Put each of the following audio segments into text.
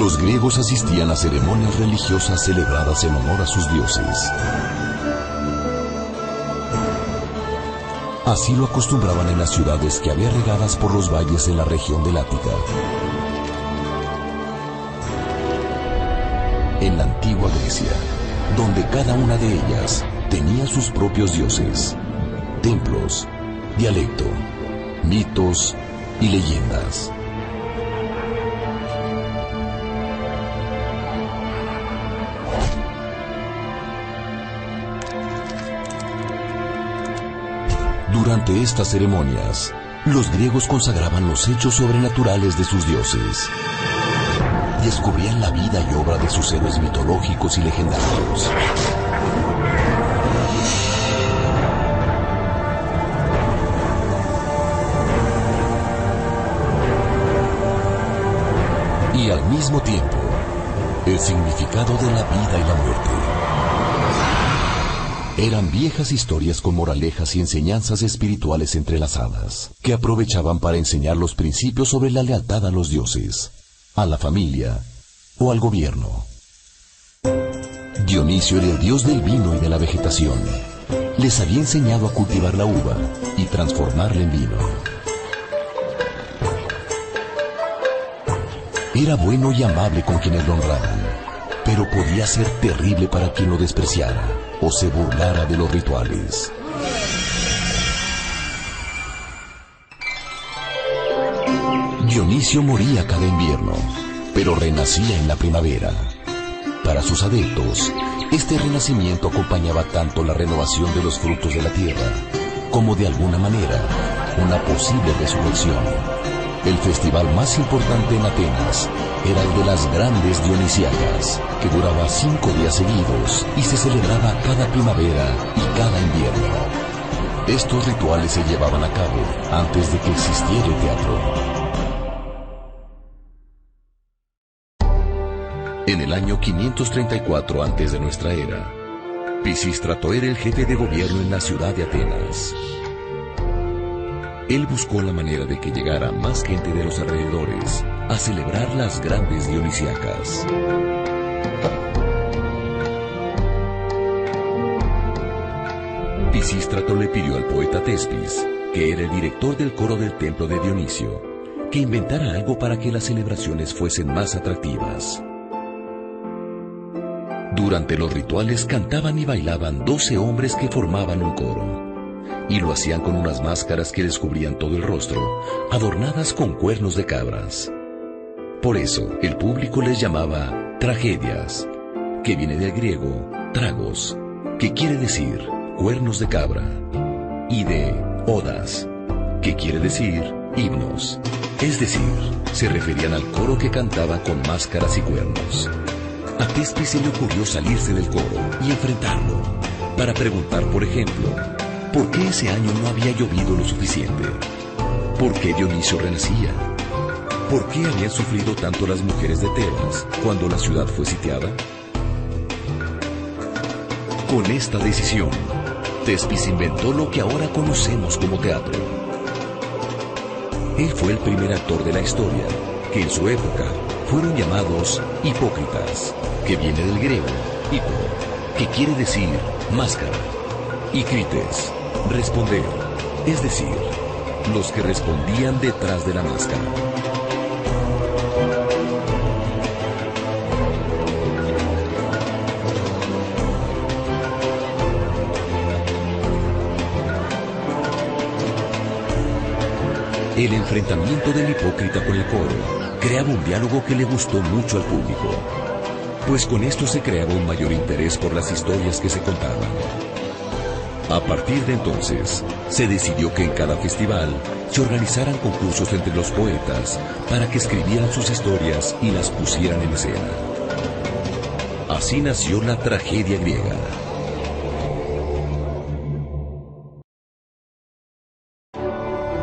Los griegos asistían a ceremonias religiosas celebradas en honor a sus dioses. Así lo acostumbraban en las ciudades que había regadas por los valles en la región del Ática. En la antigua Grecia, donde cada una de ellas tenía sus propios dioses, templos, dialecto, mitos y leyendas. Durante estas ceremonias, los griegos consagraban los hechos sobrenaturales de sus dioses. Descubrían la vida y obra de sus héroes mitológicos y legendarios. Y al mismo tiempo, el significado de la vida y la muerte. Eran viejas historias con moralejas y enseñanzas espirituales entrelazadas, que aprovechaban para enseñar los principios sobre la lealtad a los dioses, a la familia o al gobierno. Dionisio era el dios del vino y de la vegetación. Les había enseñado a cultivar la uva y transformarla en vino. Era bueno y amable con quienes lo honraban, pero podía ser terrible para quien lo despreciara o se burlara de los rituales. Dionisio moría cada invierno, pero renacía en la primavera. Para sus adeptos, este renacimiento acompañaba tanto la renovación de los frutos de la tierra, como de alguna manera, una posible resurrección. El festival más importante en Atenas era el de las grandes Dionisíacas, que duraba 5 días seguidos y se celebraba cada primavera y cada invierno. Estos rituales se llevaban a cabo antes de que existiera el teatro. En el año 534 antes de nuestra era, Pisístrato era el jefe de gobierno en la ciudad de Atenas. Él buscó la manera de que llegara más gente de los alrededores a celebrar las grandes Dionisíacas. Pisístrato le pidió al poeta Tespis, que era el director del coro del templo de Dionisio, que inventara algo para que las celebraciones fuesen más atractivas. Durante los rituales cantaban y bailaban 12 hombres que formaban un coro. Y lo hacían con unas máscaras que les cubrían todo el rostro, adornadas con cuernos de cabras. Por eso, el público les llamaba tragedias, que viene del griego tragos, que quiere decir cuernos de cabra, y de odas, que quiere decir himnos. Es decir, se referían al coro que cantaba con máscaras y cuernos. A Tespis se le ocurrió salirse del coro y enfrentarlo, para preguntar, por ejemplo, ¿por qué ese año no había llovido lo suficiente? ¿Por qué Dionisio renacía? ¿Por qué habían sufrido tanto las mujeres de Tebas cuando la ciudad fue sitiada? Con esta decisión, Tespis inventó lo que ahora conocemos como teatro. Él fue el primer actor de la historia, que en su época fueron llamados hipócritas, que viene del griego hipo, que quiere decir máscara, y crites, responder, es decir, los que respondían detrás de la máscara. El enfrentamiento del hipócrita con el coro creaba un diálogo que le gustó mucho al público, pues con esto se creaba un mayor interés por las historias que se contaban. A partir de entonces, se decidió que en cada festival se organizaran concursos entre los poetas para que escribieran sus historias y las pusieran en escena. Así nació la tragedia griega.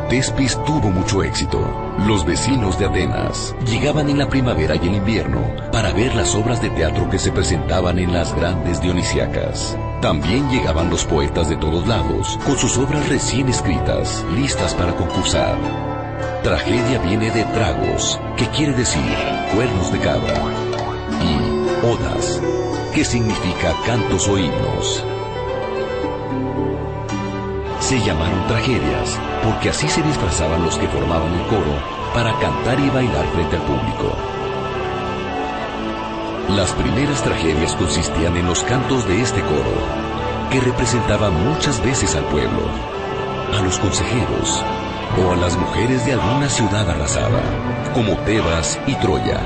Tespis tuvo mucho éxito. Los vecinos de Atenas llegaban en la primavera y el invierno para ver las obras de teatro que se presentaban en las grandes Dionisíacas. También llegaban los poetas de todos lados, con sus obras recién escritas, listas para concursar. Tragedia viene de tragos, que quiere decir cuernos de cabra, y odas, que significa cantos o himnos. Se llamaron tragedias, porque así se disfrazaban los que formaban el coro para cantar y bailar frente al público. Las primeras tragedias consistían en los cantos de este coro, que representaba muchas veces al pueblo, a los consejeros o a las mujeres de alguna ciudad arrasada, como Tebas y Troya.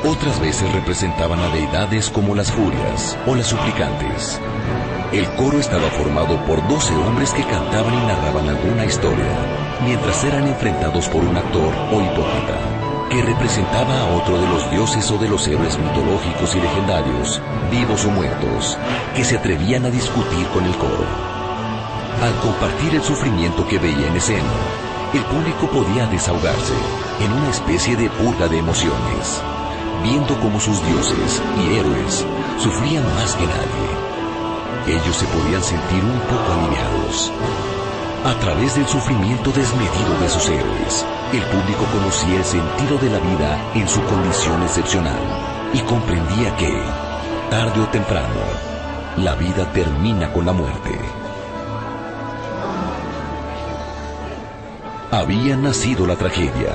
Otras veces representaban a deidades como las furias o las suplicantes. El coro estaba formado por 12 hombres que cantaban y narraban alguna historia, mientras eran enfrentados por un actor o hipócrita, que representaba a otro de los dioses o de los héroes mitológicos y legendarios, vivos o muertos, que se atrevían a discutir con el coro. Al compartir el sufrimiento que veía en escena, el público podía desahogarse en una especie de purga de emociones, viendo cómo sus dioses y héroes sufrían más que nadie. Ellos se podían sentir un poco aliviados. A través del sufrimiento desmedido de sus héroes, el público conocía el sentido de la vida en su condición excepcional y comprendía que, tarde o temprano, la vida termina con la muerte. Había nacido la tragedia,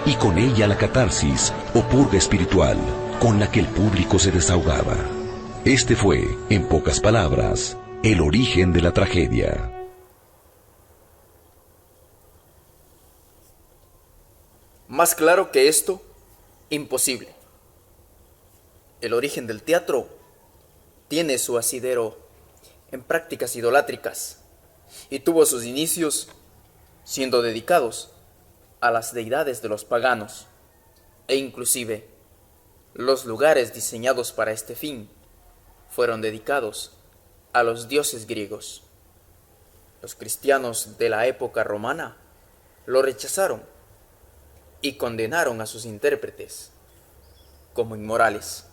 y con ella la catarsis o purga espiritual, con la que el público se desahogaba. Este fue, en pocas palabras, el origen de la tragedia. Más claro que esto, imposible. El origen del teatro tiene su asidero en prácticas idolátricas y tuvo sus inicios siendo dedicados a las deidades de los paganos, e inclusive los lugares diseñados para este fin fueron dedicados a los dioses griegos. Los cristianos de la época romana lo rechazaron y condenaron a sus intérpretes como inmorales.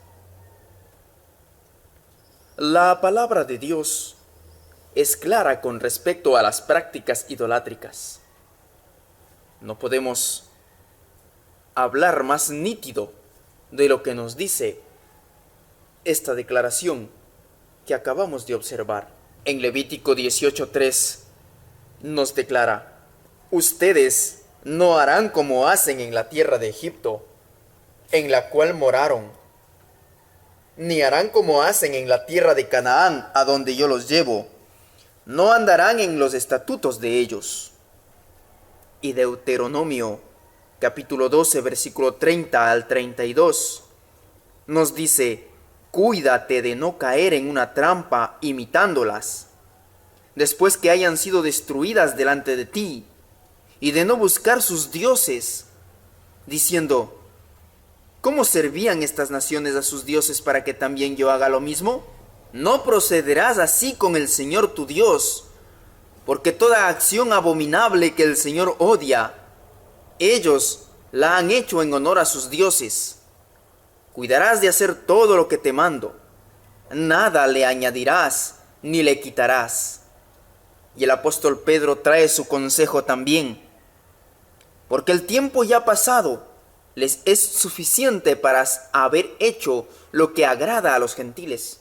La palabra de Dios es clara con respecto a las prácticas idolátricas. No podemos hablar más nítido de lo que nos dice esta declaración que acabamos de observar. En Levítico 18:3 nos declara: ustedes no harán como hacen en la tierra de Egipto, en la cual moraron, ni harán como hacen en la tierra de Canaán, a donde yo los llevo. No andarán en los estatutos de ellos. Y Deuteronomio capítulo 12, versículo 30 al 32 nos dice: cuídate de no caer en una trampa imitándolas, después que hayan sido destruidas delante de ti, y de no buscar sus dioses, diciendo: ¿cómo servían estas naciones a sus dioses para que también yo haga lo mismo? No procederás así con el Señor tu Dios, porque toda acción abominable que el Señor odia, ellos la han hecho en honor a sus dioses. Cuidarás de hacer todo lo que te mando. Nada le añadirás ni le quitarás. Y el apóstol Pedro trae su consejo también. Porque el tiempo ya pasado les es suficiente para haber hecho lo que agrada a los gentiles,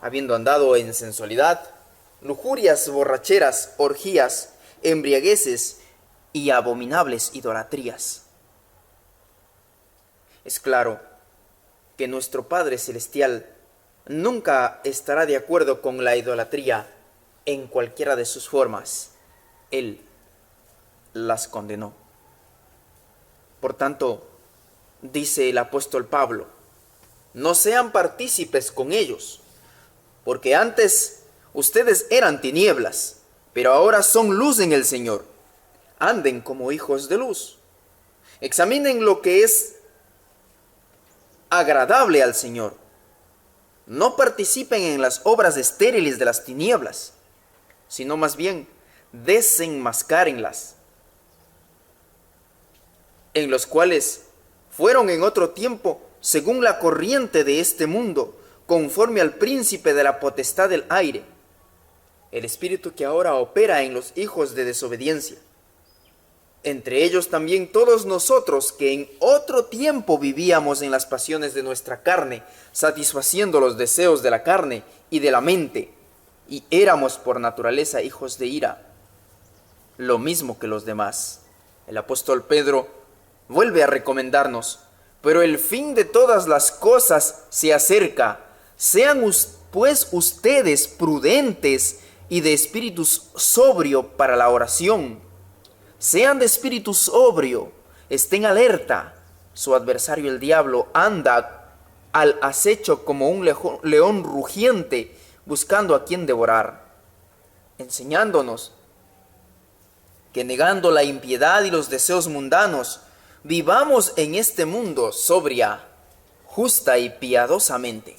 habiendo andado en sensualidad, lujurias, borracheras, orgías, embriagueces y abominables idolatrías. Es claro que nuestro Padre Celestial nunca estará de acuerdo con la idolatría en cualquiera de sus formas. Él las condenó. Por tanto, dice el apóstol Pablo: no sean partícipes con ellos, porque antes ustedes eran tinieblas, pero ahora son luz en el Señor. Anden como hijos de luz. Examinen lo que es agradable al Señor. No participen en las obras estériles de las tinieblas, sino más bien desenmascárenlas, en los cuales fueron en otro tiempo según la corriente de este mundo, conforme al príncipe de la potestad del aire, el espíritu que ahora opera en los hijos de desobediencia. Entre ellos también todos nosotros que en otro tiempo vivíamos en las pasiones de nuestra carne, satisfaciendo los deseos de la carne y de la mente, y éramos por naturaleza hijos de ira, lo mismo que los demás. El apóstol Pedro vuelve a recomendarnos: pero el fin de todas las cosas se acerca. Sean pues ustedes prudentes y de espíritu sobrio para la oración. Sean de espíritu sobrio, estén alerta. Su adversario el diablo anda al acecho como un león rugiente, buscando a quien devorar, enseñándonos que negando la impiedad y los deseos mundanos, vivamos en este mundo sobria, justa y piadosamente,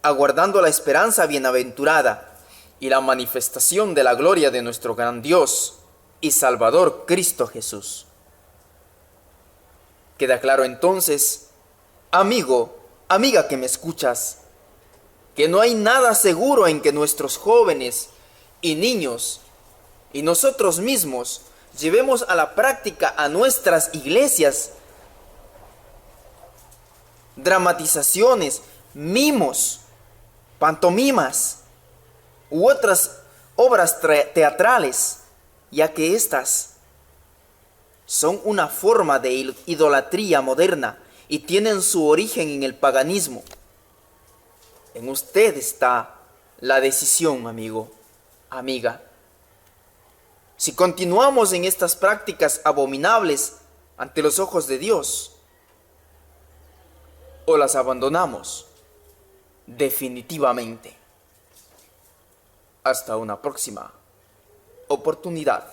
aguardando la esperanza bienaventurada y la manifestación de la gloria de nuestro gran Dios y Salvador Cristo Jesús. Queda claro entonces, amigo, amiga que me escuchas, que no hay nada seguro en que nuestros jóvenes y niños y nosotros mismos llevemos a la práctica a nuestras iglesias dramatizaciones, mimos, pantomimas u otras obras teatrales, ya que éstas son una forma de idolatría moderna y tienen su origen en el paganismo. En usted está la decisión, amigo, amiga. Si continuamos en estas prácticas abominables ante los ojos de Dios, o las abandonamos definitivamente. Hasta una próxima oportunidad.